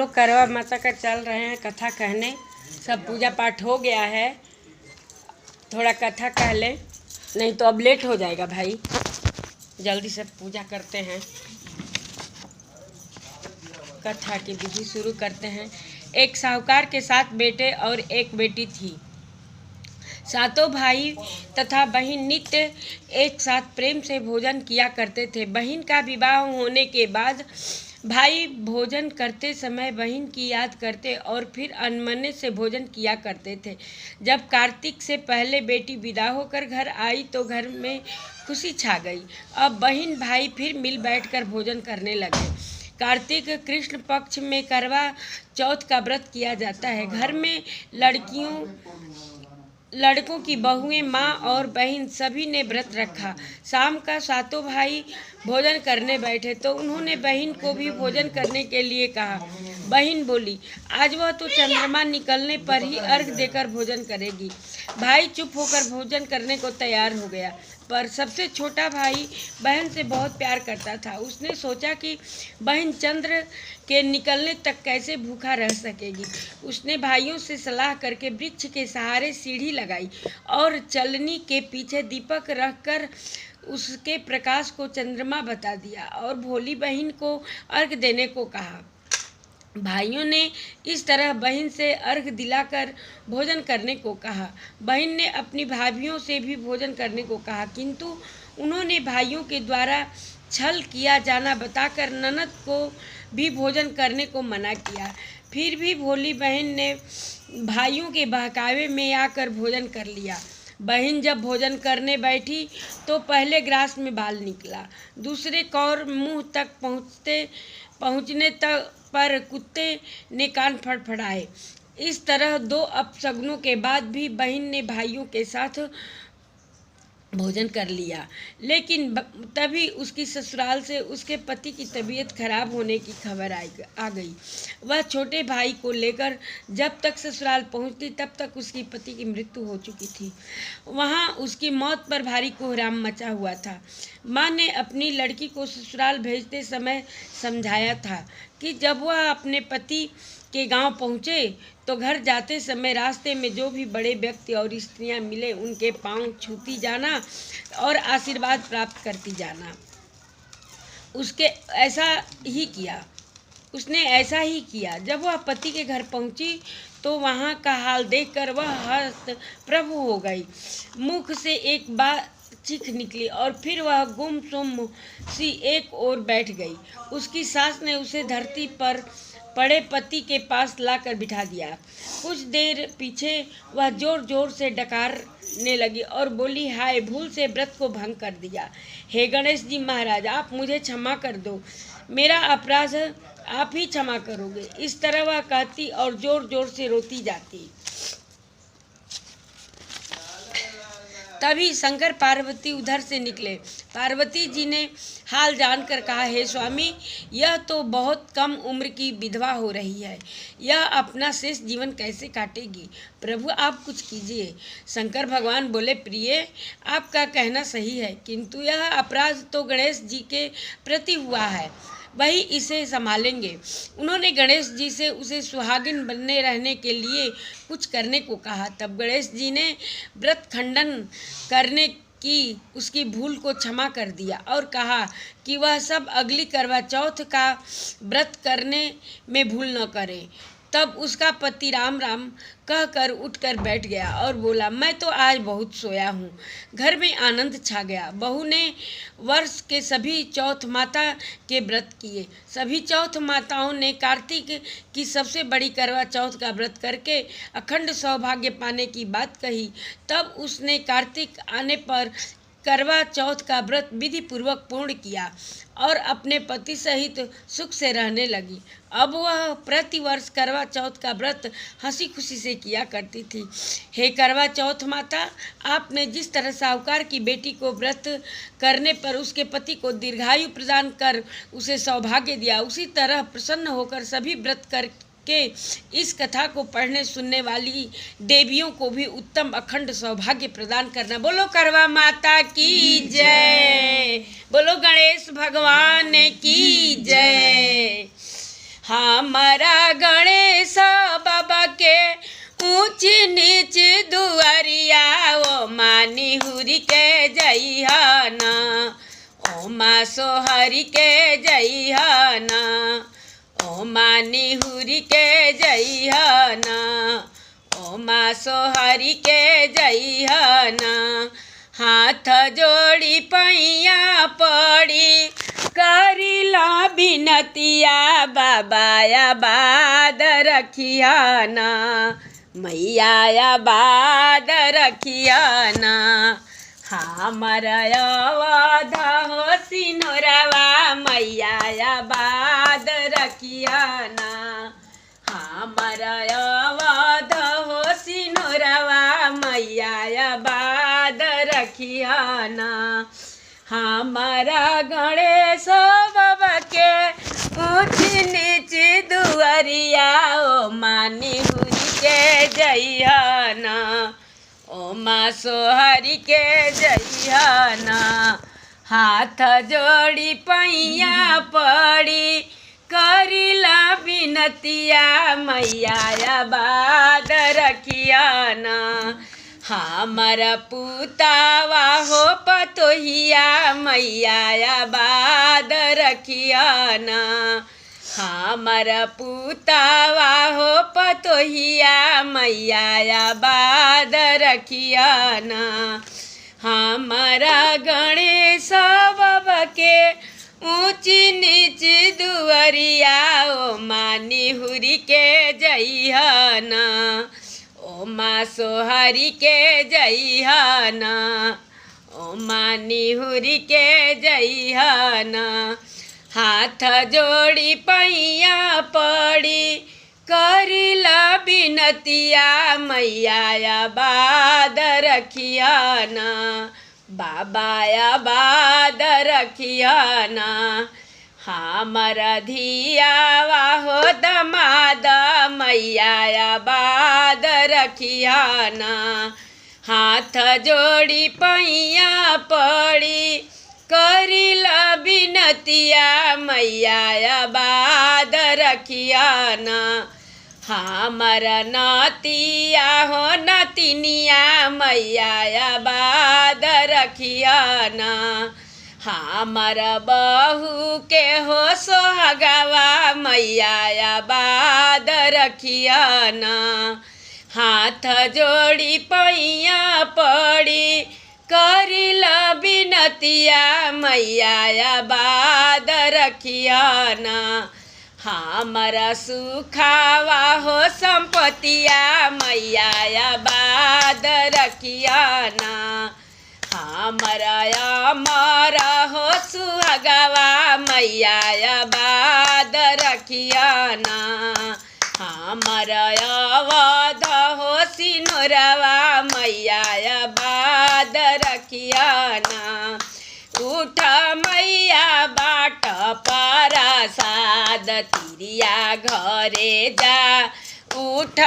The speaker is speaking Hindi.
लोग करवा माता का चल रहे हैं कथा कहने। सब पूजा पाठ हो गया है, थोड़ा कथा कह लें, नहीं तो अब लेट हो जाएगा भाई। जल्दी से पूजा करते हैं, कथा की विधि शुरू करते हैं। एक साहूकार के 7 बेटे और एक बेटी थी। सातों भाई तथा बहन नित्य एक साथ प्रेम से भोजन किया करते थे। बहन का विवाह होने के बाद भाई भोजन करते समय बहन की याद करते और फिर अनमने से भोजन किया करते थे। जब कार्तिक से पहले बेटी विदा होकर घर आई तो घर में खुशी छा गई। अब बहन भाई फिर मिल बैठकर भोजन करने लगे। कार्तिक कृष्ण पक्ष में करवा चौथ का व्रत किया जाता है। घर में लड़कों की बहुएं, माँ और बहन सभी ने व्रत रखा। शाम का सातों भाई भोजन करने बैठे तो उन्होंने बहन को भी भोजन करने के लिए कहा। बहन बोली, आज वह तो चंद्रमा निकलने पर ही अर्घ देकर भोजन करेगी। भाई चुप होकर भोजन करने को तैयार हो गया, पर सबसे छोटा भाई बहन से बहुत प्यार करता था। उसने सोचा कि बहन चंद्र के निकलने तक कैसे भूखा रह सकेगी। उसने भाइयों से सलाह करके वृक्ष के सहारे सीढ़ी लगाई और चलनी के पीछे दीपक रखकर उसके प्रकाश को चंद्रमा बता दिया और भोली बहन को अर्घ देने को कहा। भाइयों ने इस तरह बहन से अर्घ दिलाकर भोजन करने को कहा। बहन ने अपनी भाभियों से भी भोजन करने को कहा, किंतु उन्होंने भाइयों के द्वारा छल किया जाना बताकर ननद को भी भोजन करने को मना किया। फिर भी भोली बहन ने भाइयों के बहकावे में आकर भोजन कर लिया। बहन जब भोजन करने बैठी तो पहले ग्रास में बाल निकला, दूसरे कौर मुंह तक पहुँचने तक पर कुत्ते ने कान फड़फड़ाए। इस तरह 2 अपशगुनों के बाद भी बहन ने भाइयों के साथ भोजन कर लिया। लेकिन तभी उसकी ससुराल से उसके पति की तबीयत खराब होने की खबर आ गई। वह छोटे भाई को लेकर जब तक ससुराल पहुंचती तब तक उसकी पति की मृत्यु हो चुकी थी। वहां उसकी मौत पर भारी कोहराम मचा हुआ था। माँ ने अपनी लड़की को ससुराल भेजते समय समझाया था कि जब वह अपने पति के गांव पहुँचे तो घर जाते समय रास्ते में जो भी बड़े व्यक्ति और स्त्रियां मिले उनके पांव छूती जाना और आशीर्वाद प्राप्त करती जाना। उसने ऐसा ही किया। जब वह पति के घर पहुंची तो वहां का हाल देखकर वह हस्त प्रभु हो गई। मुख से एक बार चीख निकली और फिर वह गुमसुम सी एक ओर बैठ गई। उसकी सास ने उसे धरती पर पड़े पति के पास लाकर बिठा दिया। कुछ देर पीछे वह जोर जोर से डकारने लगी और बोली, हाय, भूल से व्रत को भंग कर दिया। हे गणेश जी महाराज, आप मुझे क्षमा कर दो, मेरा अपराध आप ही क्षमा करोगे। इस तरह वह कहती और जोर जोर से रोती जाती। तभी शंकर पार्वती उधर से निकले। पार्वती जी ने हाल जानकर कहा, हे स्वामी, यह तो बहुत कम उम्र की विधवा हो रही है, यह अपना शेष जीवन कैसे काटेगी? प्रभु आप कुछ कीजिए। शंकर भगवान बोले, प्रिय, आपका कहना सही है, किंतु यह अपराध तो गणेश जी के प्रति हुआ है, वही इसे संभालेंगे। उन्होंने गणेश जी से उसे सुहागिन बनने रहने के लिए कुछ करने को कहा। तब गणेश जी ने व्रत खंडन करने की उसकी भूल को क्षमा कर दिया और कहा कि वह सब अगली करवा चौथ का व्रत करने में भूल न करे। तब उसका पति राम राम कहकर उठकर बैठ गया और बोला, मैं तो आज बहुत सोया हूँ। घर में आनंद छा गया। बहू ने वर्ष के सभी चौथ माता के व्रत किए। सभी चौथ माताओं ने कार्तिक की सबसे बड़ी करवा चौथ का व्रत करके अखंड सौभाग्य पाने की बात कही। तब उसने कार्तिक आने पर करवा चौथ का व्रत विधि पूर्वक पूर्ण किया और अपने पति सहित सुख से रहने लगी। अब वह प्रतिवर्ष करवा चौथ का व्रत हंसी खुशी से किया करती थी। हे करवा चौथ माता, आपने जिस तरह साहूकार की बेटी को व्रत करने पर उसके पति को दीर्घायु प्रदान कर उसे सौभाग्य दिया, उसी तरह प्रसन्न होकर सभी व्रत कर के इस कथा को पढ़ने सुनने वाली देवियों को भी उत्तम अखंड सौभाग्य प्रदान करना। बोलो करवा माता की जय, बोलो गणेश भगवान की जय। हमारा गणेश बाबा के ऊंच नीच दुआरिया ओ मानी हुरी के जइहना ओ माँ सोहरी के जइहना ओ मानी हुरी के जइहना ओ माँ सोहरी के जइहना। हाथ जोड़ी पैया पड़ी करिला बिनतिया बाबाया बाद रखियाना मैया बाद रखियाना। हमारा अवध हो सिनोरवा मैया बाद रखियाना हमारा अवध हो सिनोरवा मैया बाद रखियाना। हमारा गणेश बाबा के ऊंच नीच दुआरिया ओ मानी हुरी के जइहना ओ माँ सोहरी के जइहना। हाथ जोड़ी पैया पड़ी करिला बिनतिया मैया बाद रखियाना। हमारा पुतावा हो पतोहिया मैया बाद रखियाना हमारा पुतावा हो पतोहिया मैया बाद रखियाना। हमारा गणेश बाबा के ऊंच नीच दुआरिया ओ मानी हुरी के जइहना ओ माँ सोहरी के जइहना ओ मानी हुरी के जइहना। हाथ जोड़ी पैया पड़ी करिला बिनतिया मैया बाद रखियाना बाबाया बाद रखियाना। हमारा धियावा हो दमाद मैया बाद रखियाना। हाथ जोड़ी पैया पड़ी करिला बिनतिया मैया बाद रखियाना। हमारा नातिया हो नतिनिया मैया बाद रखियाना। हमारा बहू के हो सोहगवा मैया बाद रखियाना। हाथ जोड़ी पैया पड़ी करिला बिनतिया मैया बाद रखियाना। हमारा सुखावा हो संपतिया मैया बाद रखियाना। हमारा अमरा हो सुहागवा मैया बाद रखियाना। हमारा अवध हो सिनोरवा मैया बाद रखियाना। उठ मैया बाट प्रसाद तिरिया घरे जा उठ